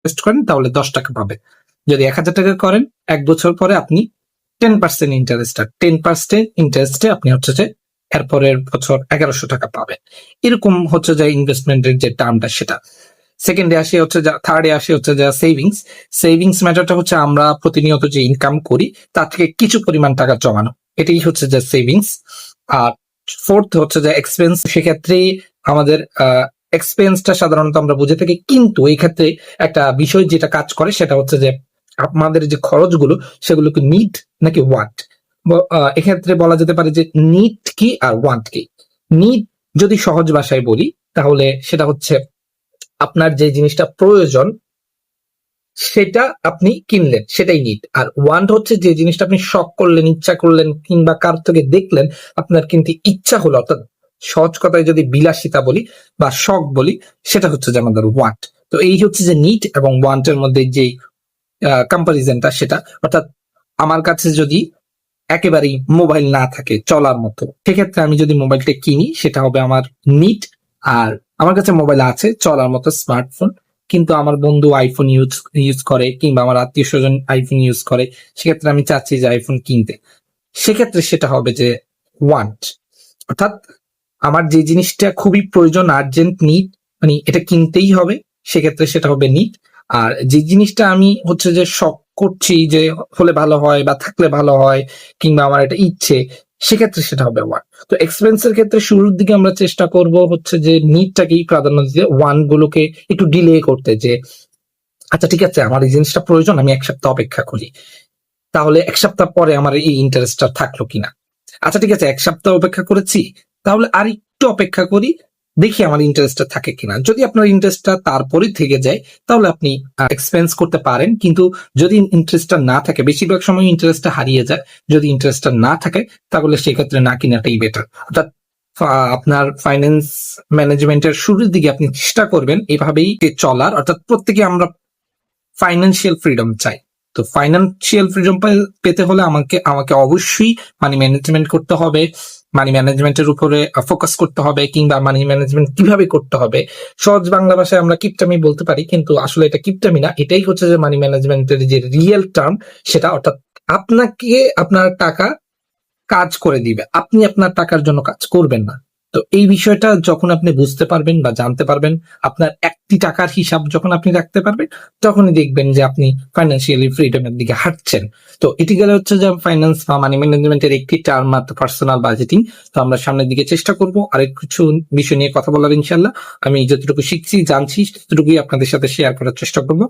Invest করেন তাহলে 10 টাকা পাবেন। যদি 1000 টাকা করেন 1 বছর পরে আপনি 10% ইন্টারেস্টে আপনি হচ্ছে যে এরপরের বছর 1100 টাকা পাবেন। এরকম হচ্ছে যে ইনভেস্টমেন্টের যে টার্মটা সেটা। সেকেন্ডে আসে হচ্ছে যা, থার্ডে আসে হচ্ছে যা সেভিংস ম্যাটারটা হচ্ছে আমরা প্রতিনিয়ত যে ইনকাম করি তার থেকে কিছু পরিমাণ টাকা জমানো, এটাই হচ্ছে যে সেভিংস। আর ফোর্থ হচ্ছে যে এক্সপেন্স। সেক্ষেত্রে আমাদের এক্সপেন্সটা সাধারণত আমরা বুঝে থাকি, কিন্তু এই ক্ষেত্রে একটা বিষয় যেটা কাজ করে সেটা হচ্ছে যে আমাদের যে খরচগুলো সেগুলোকে নিড নাকি ওয়ান্ট। এক্ষেত্রে বলা যেতে পারে যে নিড কি আর ওয়ান্ট কি। নিড যদি সহজ ভাষায় বলি তাহলে সেটা হচ্ছে আপনার যে জিনিসটা প্রয়োজন সেটা আপনি কিনলেন, সেটাই নিড। আর ওয়ান্ট হচ্ছে যে জিনিসটা আপনি শখ করলেন, ইচ্ছা করলেন, কিংবা কার থেকে দেখলেন আপনার কিন্তু ইচ্ছা হলো, অর্থাৎ সহজ কথায় যদি বিলাসিতা বলি বা শখ বলি, সেটা হচ্ছে যে আমাদের ওয়ান্ট। তো এই হচ্ছে যে নিড এবং ওয়ান্টের মধ্যে যে কম্পারিজনটা সেটা, অর্থাৎ আমার কাছে যদি একেবারেই মোবাইল না থাকে চলার মতো, সেক্ষেত্রে আমি যদি মোবাইলটা কিনি সেটা হবে আমার নিড। আর আমার কাছে মোবাইল আছে চলার মতো স্মার্টফোন, কিন্তু আমার বন্ধু আইফোন ইউজ করে কিংবা আমার আত্মীয় স্বজন আইফোন ইউজ করে, সেক্ষেত্রে আমি চাচ্ছি যে আইফোন কিনতে, সেক্ষেত্রে সেটা হবে যে ওয়ান্ট। অর্থাৎ আমার যে জিনিসটা খুবই প্রয়োজন, আর্জেন্ট নিড, মানে এটা কিনতেই হবে, সেক্ষেত্রে সেটা হবে নিড। আর যে জিনিসটা আমি হচ্ছে যে শখ করছি যে হলে ভালো হয় বা থাকলে ভালো হয় কিংবা আমার এটা ইচ্ছে, সেক্ষেত্রে সেটা হবে ওয়ান। তো এক্সপেন্সের ক্ষেত্রে শুরুর দিকে আমরা চেষ্টা করব হচ্ছে যে নিডটাকেই প্রাধান্য দিতে, ওয়ান গুলোকে একটু ডিলে করতে, যে আচ্ছা ঠিক আছে আমার এই জিনিসটা প্রয়োজন, আমি 1 সপ্তাহ অপেক্ষা করি, তাহলে 1 সপ্তাহ পরে আমার এই ইন্টারেস্টটা থাকলো কিনা। আচ্ছা ঠিক আছে 1 সপ্তাহ অপেক্ষা করেছি, তাহলে আর একটু অপেক্ষা করি, দেখি আমার ইন্টারেস্টটা থাকে কিনা। যদি আপনার ইন্টারেস্টটা তারপরেই থেকে যায় তাহলে আপনি এক্সপেন্স করতে পারেন, কিন্তু যদি ইন্টারেস্টটা না থাকে, বেশিরভাগ সময় ইন্টারেস্টটা হারিয়ে যায়, যদি ইন্টারেস্টটা না থাকে তাহলে সেক্ষেত্রে না কিনাটাই বেটার। অর্থাৎ আপনার ফাইন্যান্স ম্যানেজমেন্টের শুরুর দিকে আপনি চেষ্টা করবেন এভাবেই চলার। অর্থাৎ প্রত্যেকে আমরা ফাইন্যান্সিয়াল ফ্রিডম চাই। তো ফাইন্যান্সিয়াল ফ্রিডম পেতে হলে আমাকে অবশ্যই মানি ম্যানেজমেন্ট করতে হবে, মানি ম্যানেজমেন্টের উপরে ফোকাস করতে হবে, কিংবা মানি ম্যানেজমেন্ট কিভাবে করতে হবে সহজ বাংলা ভাষায় আমরা কিপটামি বলতে পারি, কিন্তু আসলে এটা কিপটামি না, এটাই হচ্ছে যে মানি ম্যানেজমেন্টের যে রিয়েল টার্ম সেটা। অর্থাৎ আপনাকে আপনার টাকা কাজ করে দিবে, আপনি আপনার টাকার জন্য কাজ করবেন না। তো এই বিষয়টা যখন আপনি বুঝতে পারবেন বা জানতে পারবেন, আপনার একটি টাকার হিসাব যখন আপনি রাখতে পারবেন, তখনই দেখবেন যে আপনি ফাইন্যান্সিয়ালি ফ্রিডমের দিকে হাঁটছেন। তো এটি গেলে হচ্ছে যে ফাইন্যান্স বা মানি ম্যানেজমেন্টের একটি টার্ম, মাত্র পার্সোনাল বাজেটিং। তো আমরা সামনের দিকে চেষ্টা করব আরেক কিছু বিষয় নিয়ে কথা বলার ইনশাল্লাহ। আমি যতটুকু শিখছি জানছি ততটুকুই আপনাদের সাথে শেয়ার করার চেষ্টা করব।